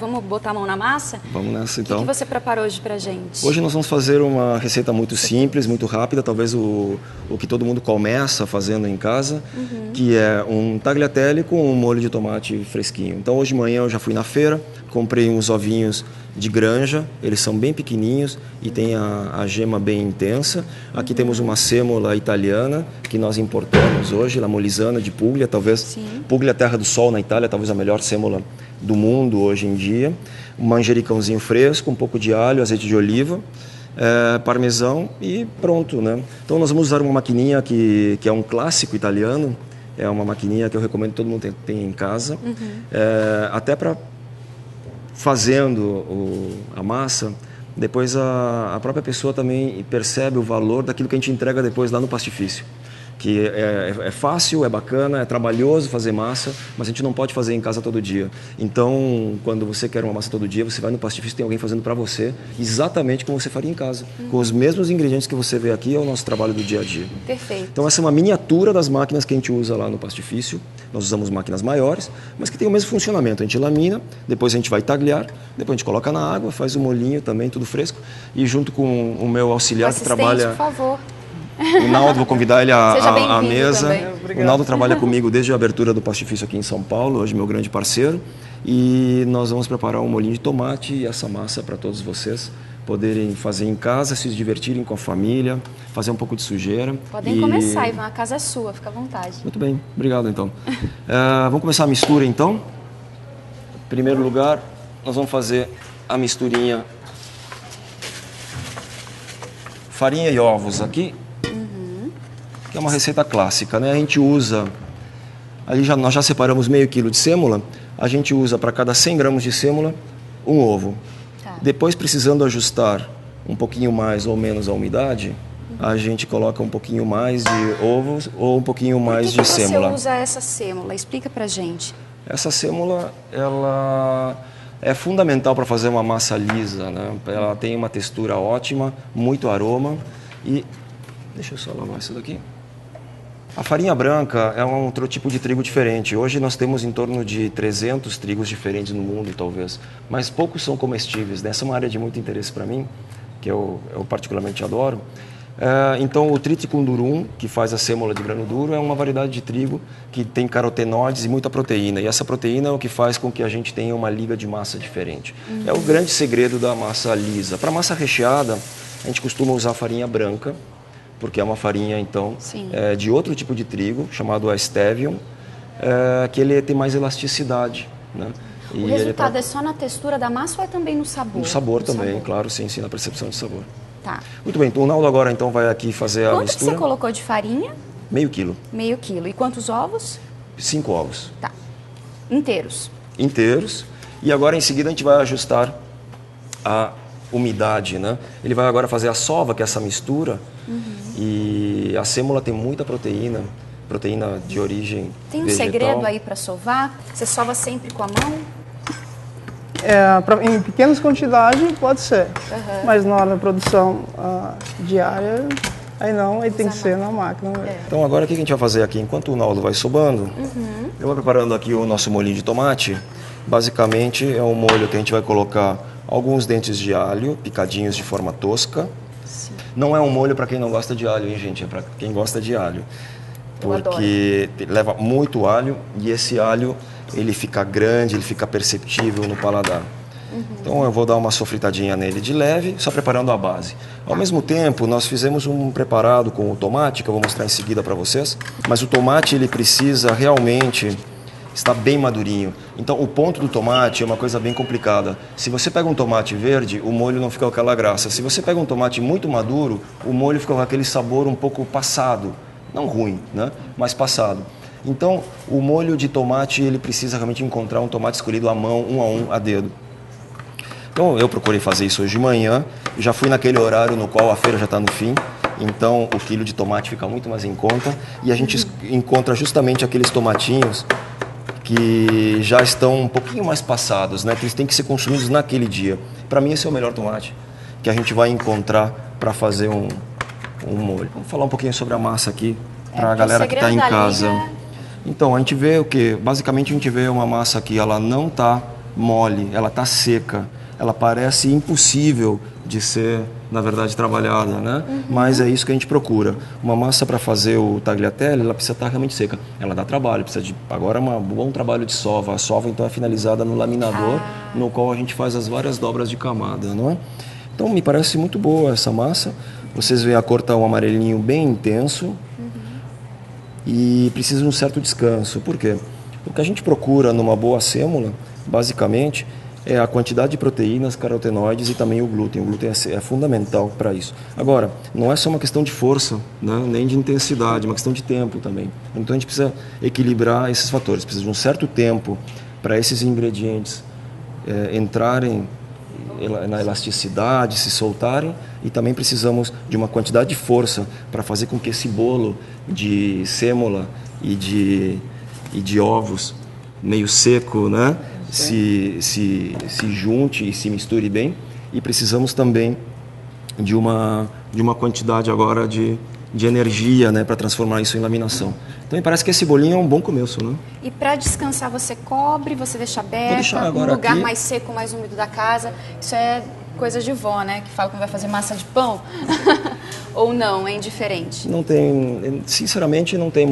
vamos botar a mão na massa? Vamos nessa, então. O que você preparou hoje pra gente? Hoje nós vamos fazer uma receita muito simples, muito rápida, talvez o que todo mundo começa fazendo em casa, que é um tagliatelle com um molho de tomate fresquinho. Então, hoje de manhã eu já fui na feira, comprei uns ovinhos de granja, eles são bem pequenininhos e tem a gema bem intensa. Aqui temos uma sêmola italiana que nós importamos hoje, la Molisana de Puglia, talvez Puglia, terra do sol na Itália, talvez a melhor sêmola do mundo hoje em dia. Um manjericãozinho fresco, um pouco de alho, azeite de oliva, parmesão e pronto, né? Então nós vamos usar uma maquininha que é um clássico italiano, é uma maquininha que eu recomendo que todo mundo tenha em casa, até para fazendo a massa, depois a própria pessoa também percebe o valor daquilo que a gente entrega depois lá no pastifício. Que é fácil, é bacana, é trabalhoso fazer massa, mas a gente não pode fazer em casa todo dia. Então, quando você quer uma massa todo dia, você vai no pastifício, tem alguém fazendo para você, exatamente como você faria em casa. Com os mesmos ingredientes que você vê aqui, é o nosso trabalho do dia a dia. Perfeito. Então, essa é uma miniatura das máquinas que a gente usa lá no pastifício. Nós usamos máquinas maiores, mas que tem o mesmo funcionamento. A gente lamina, depois a gente vai tagliar, depois a gente coloca na água, faz o molhinho também, tudo fresco. E junto com o meu auxiliar que trabalha... por favor. O Naldo, vou convidar ele à mesa. Também. O Naldo trabalha comigo desde a abertura do pastifício aqui em São Paulo, hoje meu grande parceiro. E nós vamos preparar um molhinho de tomate e essa massa para todos vocês poderem fazer em casa, se divertirem com a família, fazer um pouco de sujeira. Podem começar, Ivan, a casa é sua, fica à vontade. Muito bem, obrigado então. Vamos começar a mistura então. Em primeiro lugar, nós vamos fazer a misturinha farinha e ovos aqui. Que é uma receita clássica, né? A gente usa, nós já separamos meio quilo de sêmola, a gente usa para cada 100 gramas de sêmola um ovo. Tá. Depois, precisando ajustar um pouquinho mais ou menos a umidade, a gente coloca um pouquinho mais de ovos ou um pouquinho mais de sêmola. Por que você usa essa sêmola? Explica pra gente. Essa sêmola, ela é fundamental para fazer uma massa lisa, né? Ela tem uma textura ótima, muito aroma e... Deixa eu só lavar isso daqui. A farinha branca é um outro tipo de trigo diferente. Hoje nós temos em torno de 300 trigos diferentes no mundo, talvez. Mas poucos são comestíveis. Essa é uma área de muito interesse para mim, que eu particularmente adoro. Então, o Triticum durum, que faz a sêmola de grano duro, é uma variedade de trigo que tem carotenoides e muita proteína. E essa proteína é o que faz com que a gente tenha uma liga de massa diferente. É o grande segredo da massa lisa. Para massa recheada, a gente costuma usar farinha branca, porque é uma farinha, então, de outro tipo de trigo, chamado Astevium, que ele tem mais elasticidade, né? O resultado é só na textura da massa ou é também no sabor? No sabor também, claro, sim, na percepção de sabor. Tá. Muito bem, então o Naldo agora então vai aqui fazer a mistura. Quanto que você colocou de farinha? Meio quilo. Meio quilo. E quantos ovos? 5 ovos. Tá. Inteiros? Inteiros. E agora, em seguida, a gente vai ajustar a umidade, né? Ele vai agora fazer a sova, que é essa mistura. E a sêmola tem muita proteína de origem Tem um vegetal. segredo aí para sovar? Você sova sempre com a mão? Em pequenas quantidades pode ser, mas na hora da produção diária, aí tem que ser na máquina. Então agora o que a gente vai fazer aqui? Enquanto o Naldo vai sobando, eu vou preparando aqui o nosso molhinho de tomate. Basicamente é um molho que a gente vai colocar alguns dentes de alho, picadinhos de forma tosca. Sim. Não é um molho para quem não gosta de alho, hein, gente? É para quem gosta de alho. Porque leva muito alho e esse alho ele fica grande, ele fica perceptível no paladar. Então eu vou dar uma sofritadinha nele de leve, só preparando a base. Ao mesmo tempo, nós fizemos um preparado com o tomate, que eu vou mostrar em seguida para vocês. Mas o tomate ele precisa realmente estar bem madurinho. Então o ponto do tomate é uma coisa bem complicada. Se você pega um tomate verde, o molho não fica com aquela graça. Se você pega um tomate muito maduro, o molho fica com aquele sabor um pouco passado. Não ruim, né? Mas passado. Então, o molho de tomate, ele precisa realmente encontrar um tomate escolhido à mão, um a um, a dedo. Então, eu procurei fazer isso hoje de manhã. Já fui naquele horário no qual a feira já está no fim. Então, o quilo de tomate fica muito mais em conta. E a gente encontra justamente aqueles tomatinhos que já estão um pouquinho mais passados, né? Que eles têm que ser consumidos naquele dia. Para mim, esse é o melhor tomate que a gente vai encontrar para fazer um molho. Vamos falar um pouquinho sobre a massa aqui para a galera que está em casa. Então, a gente vê o que? Basicamente, a gente vê uma massa que ela não está mole, ela está seca, ela parece impossível de ser, na verdade, trabalhada, né? Mas é isso que a gente procura. Uma massa para fazer o tagliatelle, ela precisa estar realmente seca. Ela dá trabalho, precisa de... Agora é um bom trabalho de sova. A sova, então, é finalizada no laminador, no qual a gente faz as várias dobras de camada, não é? Então, me parece muito boa essa massa. Vocês veem a cor tá um amarelinho bem intenso e precisa de um certo descanso. Por quê? O que a gente procura numa boa sêmola, basicamente, é a quantidade de proteínas, carotenoides e também o glúten. O glúten é fundamental para isso. Agora, não é só uma questão de força, né? Nem de intensidade, é uma questão de tempo também. Então a gente precisa equilibrar esses fatores. Precisa de um certo tempo para esses ingredientes entrarem na elasticidade, se soltarem, e também precisamos de uma quantidade de força para fazer com que esse bolo de sêmola e de ovos meio seco, né? Se junte e se misture bem. E precisamos também de uma quantidade agora de energia, né, para transformar isso em laminação. Então me parece que esse bolinho é um bom começo, né? E para descansar você cobre, você deixa aberto, vou deixar agora no lugar aqui. Mais seco, mais úmido da casa. Isso é coisa de vó, né? Que fala que vai fazer massa de pão. Ou não, é indiferente? Não tem, sinceramente, não tem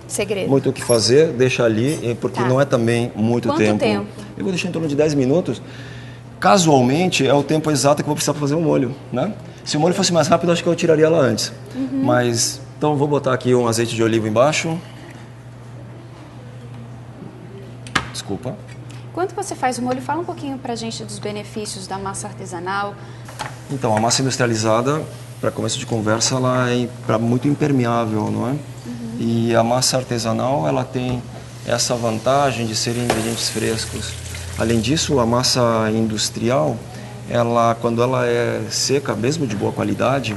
segredo. Muito o que fazer, deixa ali, porque não é também muito Quanto tempo. tempo? Eu vou deixar em torno de 10 minutos. Casualmente, é o tempo exato que eu vou precisar para fazer o molho, né? Se o molho fosse mais rápido, acho que eu tiraria ela antes. Mas, então, vou botar aqui um azeite de oliva embaixo. Desculpa. Quando você faz o molho, fala um pouquinho pra gente dos benefícios da massa artesanal. Então, a massa industrializada, para começo de conversa, ela é muito impermeável, não é? E a massa artesanal, ela tem essa vantagem de serem ingredientes frescos. Além disso, a massa industrial, quando ela é seca, mesmo de boa qualidade,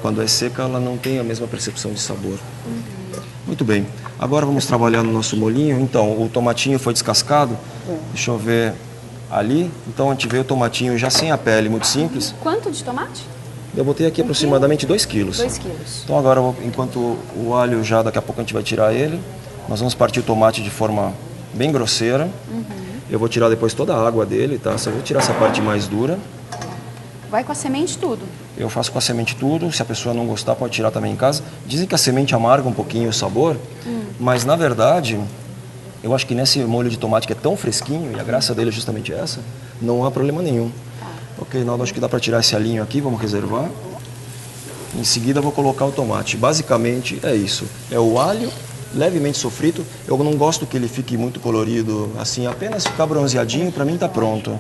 quando é seca, ela não tem a mesma percepção de sabor. Muito bem. Agora vamos trabalhar no nosso molhinho. Então, o tomatinho foi descascado. Deixa eu ver ali. Então, a gente vê o tomatinho já sem a pele, muito simples. Quanto de tomate? Eu botei aqui aproximadamente 2 quilos. 2 quilos. Então, agora, enquanto o alho já, daqui a pouco a gente vai tirar ele, nós vamos partir o tomate de forma bem grosseira. Eu vou tirar depois toda a água dele, tá? Só vou tirar essa parte mais dura. Vai com a semente tudo? Eu faço com a semente tudo. Se a pessoa não gostar, pode tirar também em casa. Dizem que a semente amarga um pouquinho o sabor, mas na verdade, eu acho que nesse molho de tomate que é tão fresquinho, e a graça dele é justamente essa, não há problema nenhum. Ok, Naldo, acho que dá para tirar esse alinho aqui, vamos reservar. Em seguida, vou colocar o tomate. Basicamente é isso. É o alho levemente sofrito. Eu não gosto que ele fique muito colorido, assim, apenas ficar bronzeadinho, para mim tá pronto.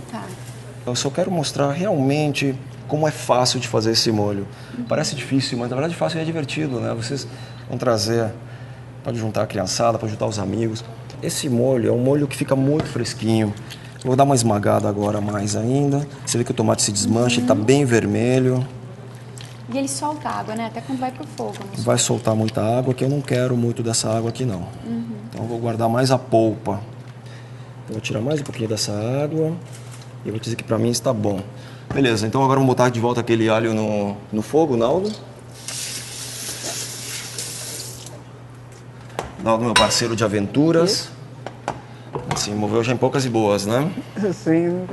Eu só quero mostrar realmente como é fácil de fazer esse molho. Parece difícil, mas na verdade fácil e é divertido, né? Vocês vão trazer, pode juntar a criançada, pode juntar os amigos. Esse molho é um molho que fica muito fresquinho. Vou dar uma esmagada agora mais ainda. Você vê que o tomate se desmancha, ele está bem vermelho. E ele solta água, né? Até quando vai pro fogo. Vai soltar muita água, que eu não quero muito dessa água aqui não. Então eu vou guardar mais a polpa. Eu vou tirar mais um pouquinho dessa água. E eu vou dizer que para mim está bom. Beleza, então agora vamos botar de volta aquele alho no fogo, Naldo. Naldo, meu parceiro de aventuras. Assim, moveu já em poucas e boas, né? Sim.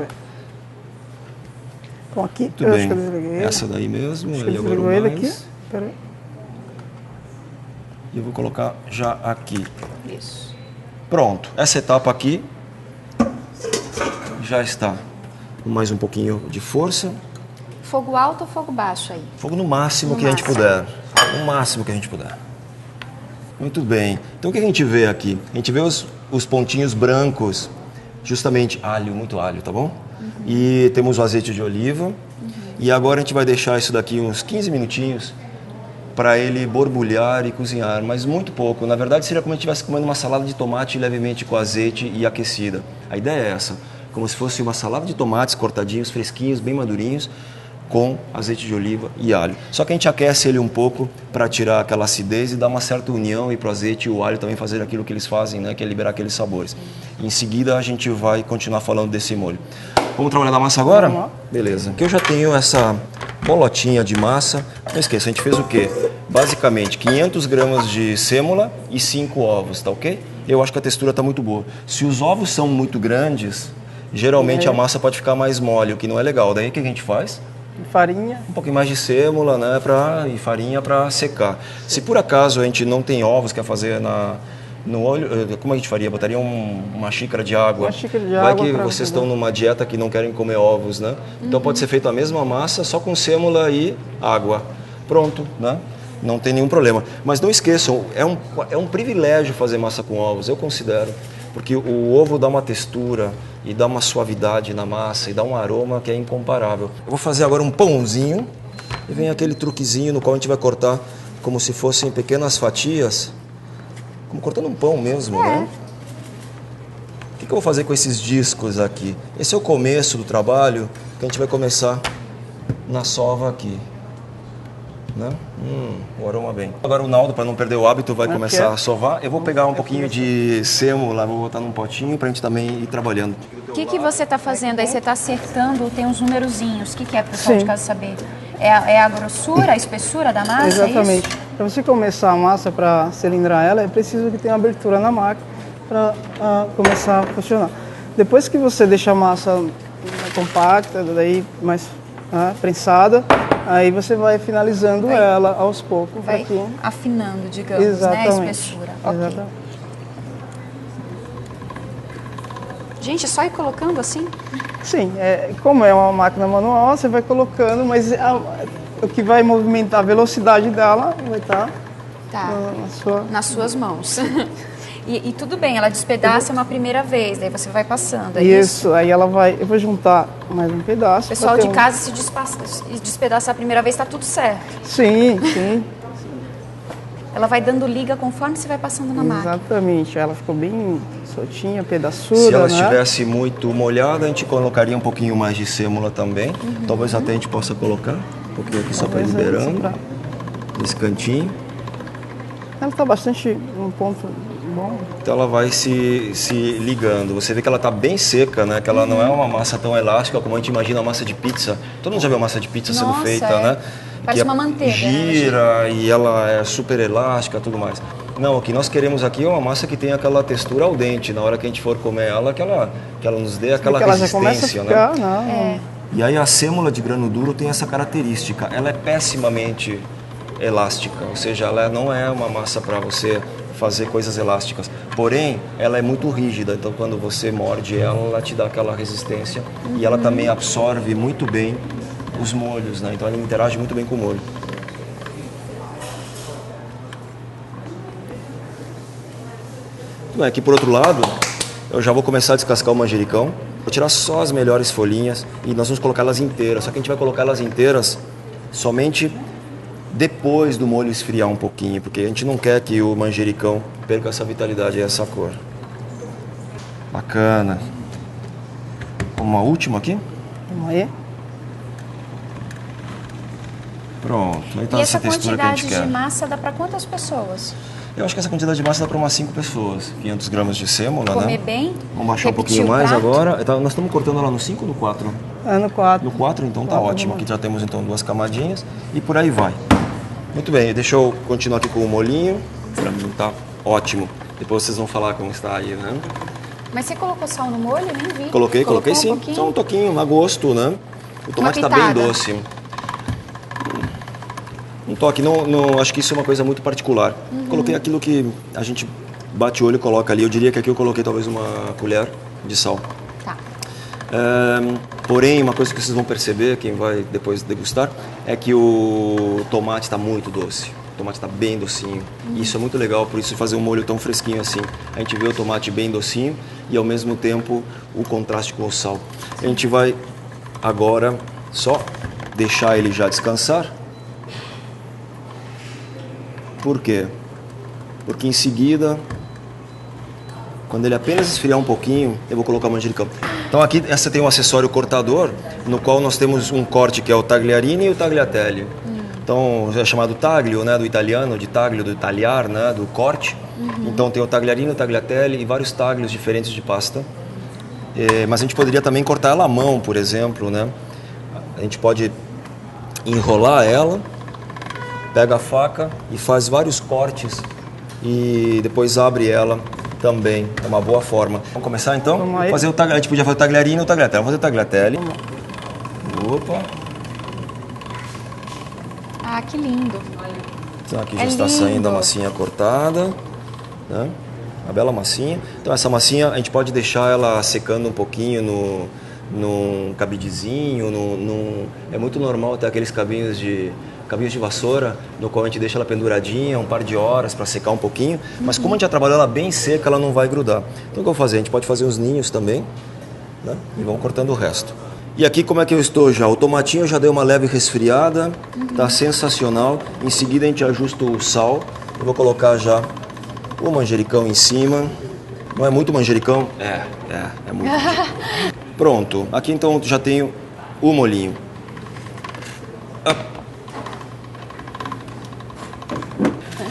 Então aqui, Muito eu bem. acho que eu desliguei ele. Essa daí mesmo, Acho que ele eu agora desliguei ele mais. aqui. Peraí. E eu vou colocar já aqui. Isso. Pronto, essa etapa aqui já está com mais um pouquinho de força. Fogo alto ou fogo baixo aí? Fogo no máximo No que a gente máximo. puder. No máximo que a gente puder. Muito bem. Então o que a gente vê aqui? A gente vê os pontinhos brancos, justamente alho, muito alho, tá bom? E temos o azeite de oliva. E agora a gente vai deixar isso daqui uns 15 minutinhos para ele borbulhar e cozinhar, mas muito pouco. Na verdade seria como se estivesse comendo uma salada de tomate levemente com azeite e aquecida. A ideia é essa, como se fosse uma salada de tomates cortadinhos, fresquinhos, bem madurinhos, com azeite de oliva e alho. Só que a gente aquece ele um pouco para tirar aquela acidez e dar uma certa união e para o azeite e o alho também fazer aquilo que eles fazem, né, que é liberar aqueles sabores. Em seguida a gente vai continuar falando desse molho. Vamos trabalhar na massa agora? Vamos lá. Beleza. Aqui eu já tenho essa bolotinha de massa. Não esqueça, a gente fez o quê? Basicamente 500 gramas de sêmola e 5 ovos, tá ok? Eu acho que a textura está muito boa. Se os ovos são muito grandes, geralmente a massa pode ficar mais mole, o que não é legal. Daí o que a gente faz? Farinha. Um pouquinho mais de sêmola, né, e farinha para secar. Se por acaso a gente não tem ovos, quer fazer no óleo, como a gente faria? Botaria uma xícara de água. Uma xícara de Vai água. que vocês estão numa dieta que não querem comer ovos, né? Então pode ser feita a mesma massa, só com sêmola e água. Pronto, né? Não tem nenhum problema. Mas não esqueçam, é um privilégio fazer massa com ovos, eu considero. Porque o ovo dá uma textura e dá uma suavidade na massa e dá um aroma que é incomparável. Eu vou fazer agora um pãozinho e vem aquele truquezinho no qual a gente vai cortar como se fossem pequenas fatias, como cortando um pão mesmo, né? O que eu vou fazer com esses discos aqui? Esse é o começo do trabalho que a gente vai começar na sova aqui. Né? O aroma bem. Agora o Naldo, para não perder o hábito, vai começar a sovar. Eu vou pegar um pouquinho de sêmola, vou botar num potinho para a gente também ir trabalhando. O que você está fazendo aí? Você está acertando, tem uns numerozinhos. O que é para o pessoal de casa saber? É a grossura, a espessura da massa? Exatamente. É isso? Para você começar a massa, para cilindrar ela, é preciso que tenha abertura na máquina para começar a funcionar. Depois que você deixa a massa compacta, daí mais prensada, aí você vai finalizando ela aos poucos. Vai aqui. afinando, digamos, Exatamente. né? A espessura. Exatamente. Okay. Gente, é só ir colocando assim? Sim, como é uma máquina manual, você vai colocando, mas o que vai movimentar a velocidade dela vai estar nas suas mãos. E tudo bem, ela despedaça uma primeira vez, daí você vai passando, é isso? Aí ela vai, eu vou juntar mais um pedaço. O pessoal de casa, se despedaçar a primeira vez, tá tudo certo. Sim, sim. Ela vai dando liga conforme você vai passando na máquina. Exatamente, ela ficou bem soltinha, pedaçuda, Se ela né? estivesse muito molhada, a gente colocaria um pouquinho mais de sêmola também. Talvez até a gente possa colocar um pouquinho aqui só para ir liberando. Nesse cantinho. Ela está bastante um ponto bom. Então ela vai se ligando. Você vê que ela está bem seca, né? Que ela não é uma massa tão elástica como a gente imagina a massa de pizza. Todo mundo já viu massa de pizza sendo feita, né? Parece uma manteiga, gira, né? E ela é super elástica e tudo mais. Não, o que nós queremos aqui é uma massa que tem aquela textura ao dente. Na hora que a gente for comer ela, que ela nos dê aquela resistência, ela já começa a ficar, né? E aí a sêmola de grano duro tem essa característica. Ela é pessimamente elástica, ou seja, ela não é uma massa para você fazer coisas elásticas. Porém, ela é muito rígida, então quando você morde ela te dá aquela resistência e ela também absorve muito bem os molhos, né? Então ela interage muito bem com o molho. Aqui por outro lado, eu já vou começar a descascar o manjericão. Vou tirar só as melhores folhinhas e nós vamos colocá-las inteiras. Só que a gente vai colocar elas inteiras somente depois do molho esfriar um pouquinho, porque a gente não quer que o manjericão perca essa vitalidade e essa cor. Bacana. Uma última aqui? Vamos aí. Pronto, aí tá e essa essa textura que a gente quer. quantidade de massa dá para quantas pessoas? Eu acho que essa quantidade de massa dá para umas 5 pessoas. 500 gramas de sêmola, Comer né? bem? Vamos baixar um pouquinho mais agora. Nós estamos cortando ela no 5 ou no 4? No 4. No 4, então tá ótimo. Aqui já temos então 2 camadinhas e por aí vai. Muito bem, deixa eu continuar aqui com o molhinho. Para mim tá ótimo. Depois vocês vão falar como está aí, né? Mas você colocou sal no molho? Nem vi. Coloquei sim. Só um toquinho, a gosto, né? O tomate tá bem doce. Um toque, não, acho que isso é uma coisa muito particular. Coloquei aquilo que a gente bate o olho e coloca ali. Eu diria que aqui eu coloquei talvez uma colher de sal. Tá. Porém, uma coisa que vocês vão perceber, quem vai depois degustar, é que o tomate está muito doce. O tomate está bem docinho. Isso é muito legal, por isso fazer um molho tão fresquinho assim. A gente vê o tomate bem docinho e ao mesmo tempo o contraste com o sal. A gente vai agora só deixar ele já descansar. Por quê? Porque em seguida, quando ele apenas esfriar um pouquinho, eu vou colocar o manjericão. Então aqui essa tem um acessório cortador, no qual nós temos um corte que é o tagliarini e o tagliatelle. Então é chamado taglio, né, do italiano, de taglio, do tagliar, né, do corte. Então tem o tagliarini, o tagliatelle e vários taglios diferentes de pasta. Mas a gente poderia também cortar ela à mão, por exemplo, né? A gente pode enrolar ela, pega a faca e faz vários cortes e depois abre ela também é uma boa forma. Vamos começar então? Vamos aí. Fazer o a gente podia fazer o tagliarino e o tagliatelle. Vamos fazer o tagliatelle. Opa. Ah, que lindo. Então aqui É já está lindo. saindo a massinha cortada, né? Uma bela massinha. Então essa massinha a gente pode deixar ela secando um pouquinho num cabidezinho, é muito normal ter aqueles cabinhos de vassoura, no qual a gente deixa ela penduradinha um par de horas para secar um pouquinho, mas como a gente já trabalhou ela bem seca, ela não vai grudar. Então o que eu vou fazer? A gente pode fazer os ninhos também, né? E vamos cortando o resto. E aqui como é que eu estou já? O tomatinho eu já dei uma leve resfriada, tá sensacional. Em seguida a gente ajusta o sal. Eu vou colocar já o manjericão em cima. Não é muito manjericão? É muito. Pronto. Aqui então já tenho o molhinho.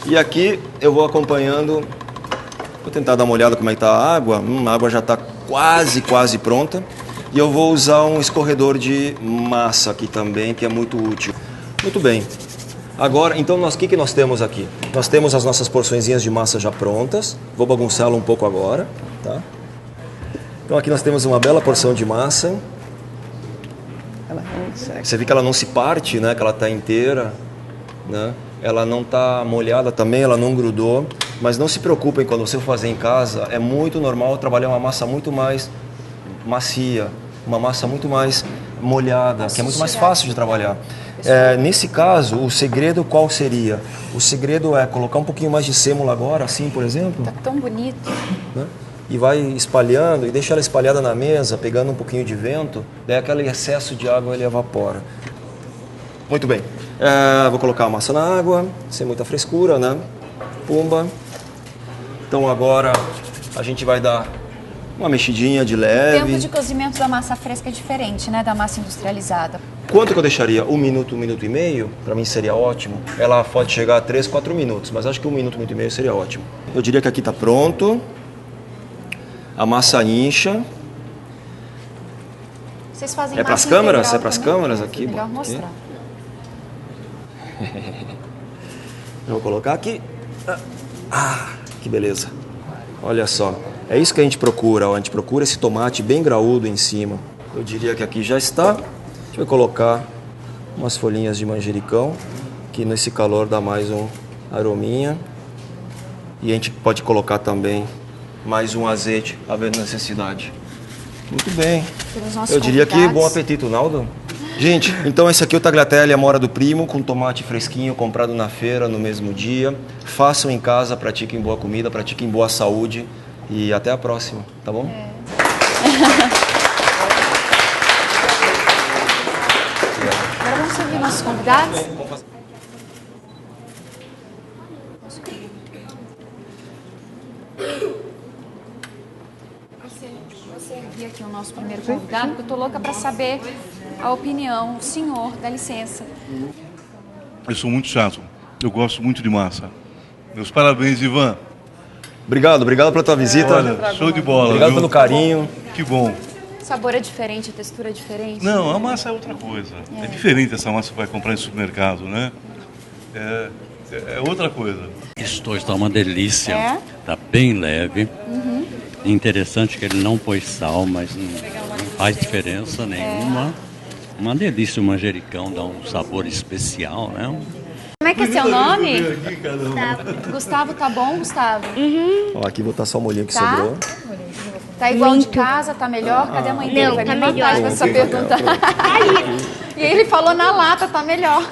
E aqui eu vou acompanhando. Vou tentar dar uma olhada como é que tá a água. A água já está quase pronta. E eu vou usar um escorredor de massa aqui também, que é muito útil. Muito bem. Agora, então, o que nós temos aqui? Nós temos as nossas porçõezinhas de massa já prontas. Vou bagunçá-la um pouco agora, tá? Então aqui nós temos uma bela porção de massa. Ela é muito seca. Você vê que ela não se parte, né? Que ela está inteira, né? Ela não está molhada também, ela não grudou. Mas não se preocupem quando você for fazer em casa. É muito normal trabalhar uma massa muito mais macia, uma massa muito mais molhada, que é muito mais fácil de trabalhar. Nesse caso, o segredo qual seria? O segredo é colocar um pouquinho mais de sêmola agora, assim, por exemplo. Tá tão bonito. Né? E vai espalhando, e deixa ela espalhada na mesa, pegando um pouquinho de vento, daí aquele excesso de água ele evapora. Muito bem. Vou colocar a massa na água, sem muita frescura, né? Pumba. Então agora a gente vai dar uma mexidinha de O leve. tempo de cozimento da massa fresca é diferente, né? Da massa industrializada. Quanto que eu deixaria? 1 minuto, 1 minuto e meio? Para mim seria ótimo. Ela pode chegar a 3, 4 minutos, mas acho que 1 minuto, 1 minuto e meio seria ótimo. Eu diria que aqui está pronto. A massa incha. Vocês fazem É pras massa câmeras? integral É pras também? câmeras aqui? Melhor Aqui. mostrar. Eu vou colocar aqui. Que beleza. Olha só. É isso que a gente procura. Ó. A gente procura esse tomate bem graúdo em cima. Eu diria que aqui já está. A gente vai colocar umas folhinhas de manjericão, que nesse calor dá mais um arominha. E a gente pode colocar também mais um azeite, havendo necessidade. Muito bem. Pelos nossos Eu diria que convidados. bom apetite, Naldo. Gente, então esse aqui é o tagliatelle Amora do Primo, com tomate fresquinho, comprado na feira no mesmo dia. Façam em casa, pratiquem boa comida, pratiquem boa saúde. E até a próxima, tá bom? Agora vamos servir nossos convidados. Vou servir aqui o nosso primeiro convidado, porque eu tô louca para saber a opinião. O senhor, dá licença. Eu sou muito chato. Eu gosto muito de massa. Meus parabéns, Ivan. Obrigado pela tua visita. Olha, show de bola. Obrigado viu? pelo carinho. Que bom. O sabor é diferente, a textura é diferente. Não, a massa é outra coisa. É diferente essa massa que vai comprar em supermercado, né? É outra coisa. Está uma delícia. É? Tá bem leve. Interessante que ele não pôs sal, mas não faz diferença nenhuma. Uma delícia o manjericão, dá um sabor especial, né? Como é que é seu nome? Gustavo, tá bom, Gustavo? Ó, aqui vou botar só o molhinho que Tá. sobrou. Tá igual de casa, tá melhor? Cadê a mãe dele? Não, Vai tá me matar melhor. com essa pergunta. E ele falou na lata, tá melhor.